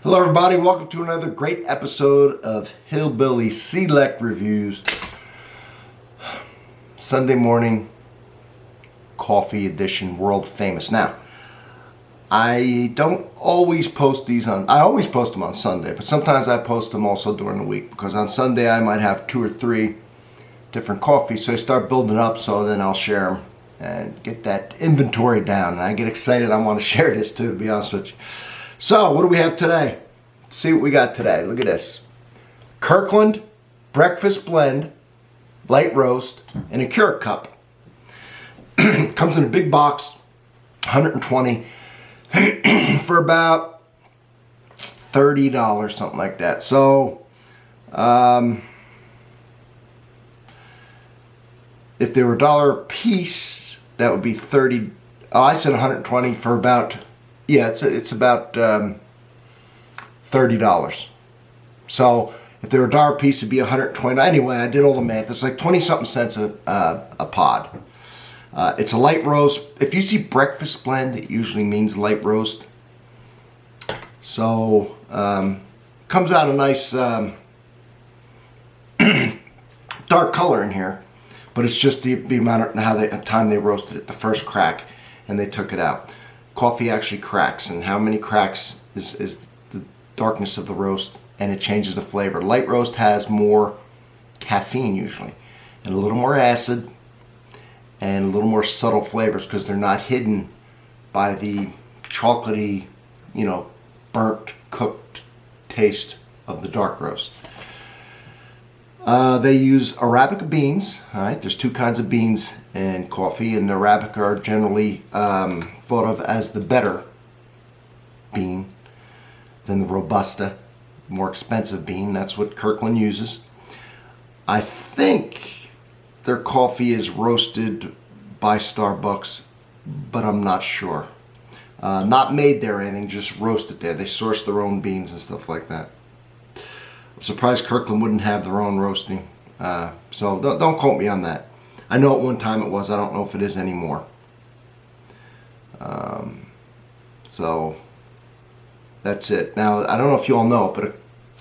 Hello everybody, welcome to another great episode of Hillbilly Select Reviews. Sunday morning coffee edition, world famous. Now, I don't always post these I always post them on Sunday, but sometimes I post them also during the week because on Sunday I might have 2 or 3 different coffees, so I start building up, so then I'll share them and get that inventory down. And I get excited, I want to share this too, to be honest with you. So, what do we have today? Let's see what we got today. Look at this. Kirkland Breakfast Blend, Light Roast, in a Keurig cup. Comes in a big box, 120 for about $30, something like that. So, if they were $1 a piece, that would be 30. Oh, I said 120 for about. Yeah, it's about $30. So if they were $1 a piece, it'd be 120. Anyway, I did all the math. It's like 20-something cents a pod. It's a light roast. If you see breakfast blend, it usually means light roast. So comes out a nice dark color in here, but it's just the amount of time they roasted it, the first crack, and they took it out. Coffee actually cracks, and how many cracks is the darkness of the roast, and it changes the flavor. Light roast has more caffeine usually, and a little more acid, and a little more subtle flavors because they're not hidden by the chocolatey, burnt, cooked taste of the dark roast. They use Arabica beans. All right, there's 2 kinds of beans in coffee, and the Arabica are generally thought of as the better bean than the Robusta, more expensive bean. That's what Kirkland uses. I think their coffee is roasted by Starbucks, but I'm not sure. Not made there or anything, just roasted there. They source their own beans and stuff like that. I'm surprised Kirkland wouldn't have their own roasting. So don't quote me on that. I know at one time it was. I don't know if it is anymore. So that's it. Now, I don't know if you all know, but a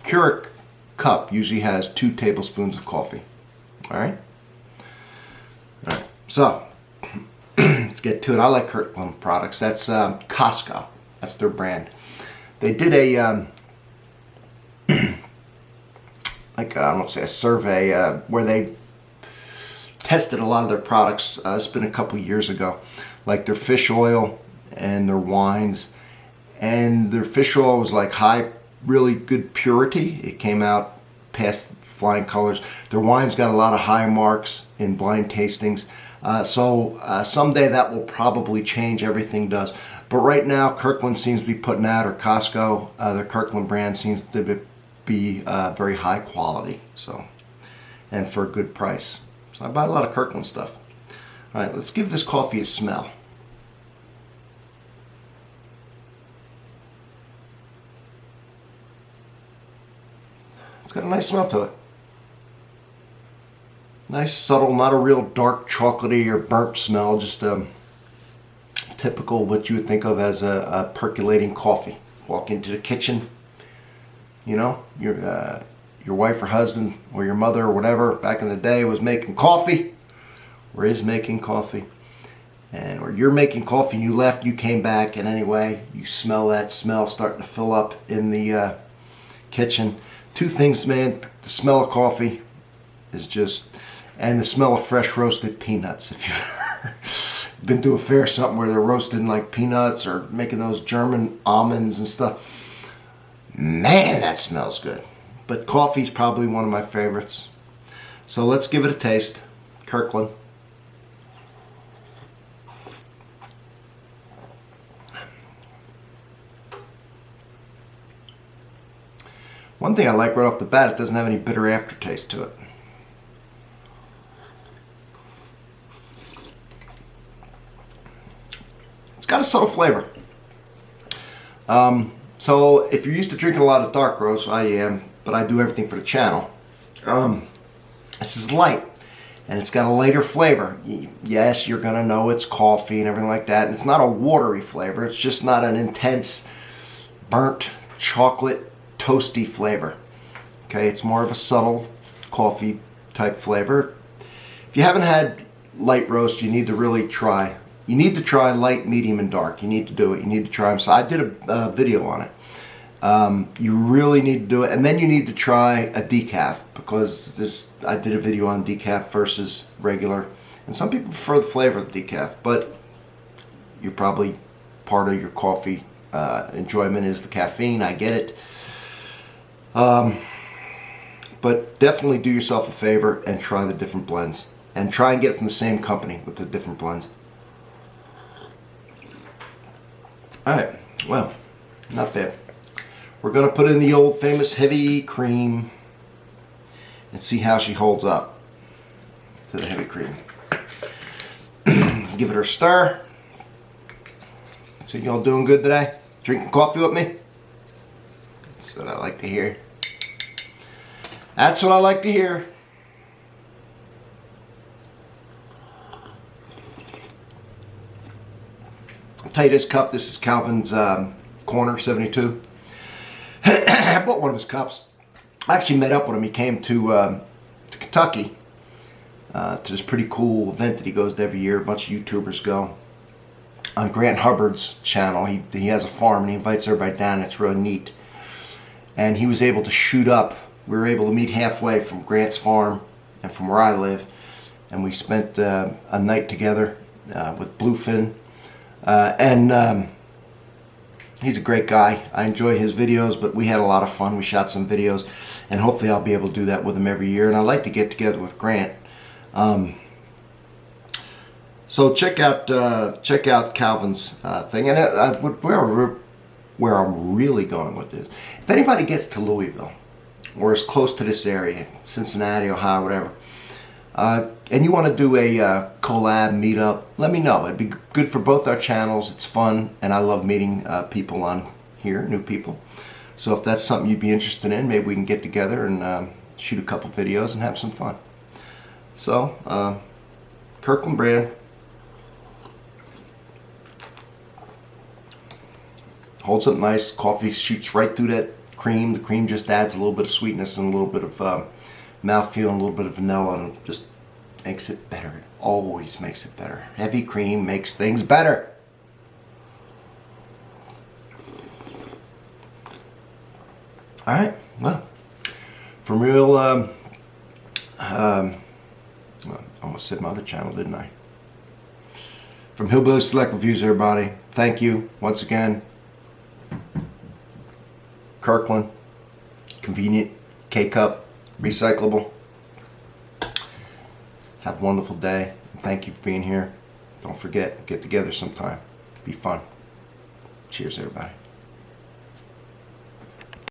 Keurig cup usually has 2 tablespoons of coffee. All right? All right. So let's get to it. I like Kirkland products. That's Costco. That's their brand. They did a a survey where they tested a lot of their products. It's been a couple years ago, like their fish oil and their wines. And their fish oil was like really good purity. It came out past flying colors. Their wines got a lot of high marks in blind tastings. So someday that will probably change. Everything does. But right now, Kirkland seems to be putting out, or Costco, their Kirkland brand seems to be very high quality, so, and for a good price. So I buy a lot of Kirkland stuff. All right, let's give this coffee a smell. It's got a nice smell to it. Nice, subtle, not a real dark chocolatey or burnt smell, just typical what you would think of as a percolating coffee. Walk into the kitchen, your wife or husband or your mother or whatever back in the day was making coffee, or is making coffee, or you're making coffee and you left, you came back, and anyway, you smell that smell starting to fill up in the kitchen. 2 things, man, the smell of coffee is just, and the smell of fresh roasted peanuts. If you've been to a fair or something where they're roasting like peanuts or making those German almonds and stuff, man, that smells good. But coffee's probably one of my favorites. So let's give it a taste. Kirkland. One thing I like right off the bat, it doesn't have any bitter aftertaste to it. It's got a subtle flavor. So if you're used to drinking a lot of dark roast, I am, but I do everything for the channel. This is light, and it's got a lighter flavor. Yes, you're gonna know it's coffee and everything like that. And it's not a watery flavor. It's just not an intense, burnt, chocolate toasty flavor. Okay, it's more of a subtle coffee type flavor. If you haven't had light roast, you need to really try. You need to try light, medium, and dark. You need to do it. You need to try them. So I did a video on it. You really need to do it, and then you need to try a decaf, because I did a video on decaf versus regular, and some people prefer the flavor of the decaf, but you're probably part of your coffee enjoyment is the caffeine. I get it, but definitely do yourself a favor and try the different blends, and try and get it from the same company with the different blends. All right, well, not bad. We're going to put in the old famous heavy cream and see how she holds up to the heavy cream. Give it a stir. So y'all doing good today? Drinking coffee with me? That's what I like to hear. That's what I like to hear. I'll tell you this cup. This is Calvin's Corner 72. I bought one of his cups. I actually met up with him. He came to Kentucky to this pretty cool event that he goes to every year. A bunch of YouTubers go. On Grant Hubbard's channel, he has a farm and he invites everybody down. It's real neat. And he was able to shoot up. We were able to meet halfway from Grant's farm and from where I live. And we spent a night together with Bluefin. He's a great guy. I enjoy his videos, but we had a lot of fun. We shot some videos, and hopefully I'll be able to do that with him every year. And I like to get together with Grant. So check out Calvin's thing. And where I'm really going with this, if anybody gets to Louisville or is close to this area, Cincinnati, Ohio, whatever, and you want to do a collab meetup, let me know. It'd be good for both our channels. It's fun, and I love meeting people on here, new people. So if that's something you'd be interested in, maybe we can get together and shoot a couple videos and have some fun. So, Kirkland brand. Holds up nice. Coffee shoots right through that cream. The cream just adds a little bit of sweetness and a little bit of mouthfeel and a little bit of vanilla, and just makes it better. It always makes it better. Heavy cream makes things better. All right, well, from real, well, I almost said my other channel, didn't I? From Hillbilly Select Reviews, everybody, thank you once again. Kirkland, convenient, K-Cup, recyclable. Have a wonderful day. Thank you for being here. Don't forget, get together sometime. Be fun. Cheers, everybody.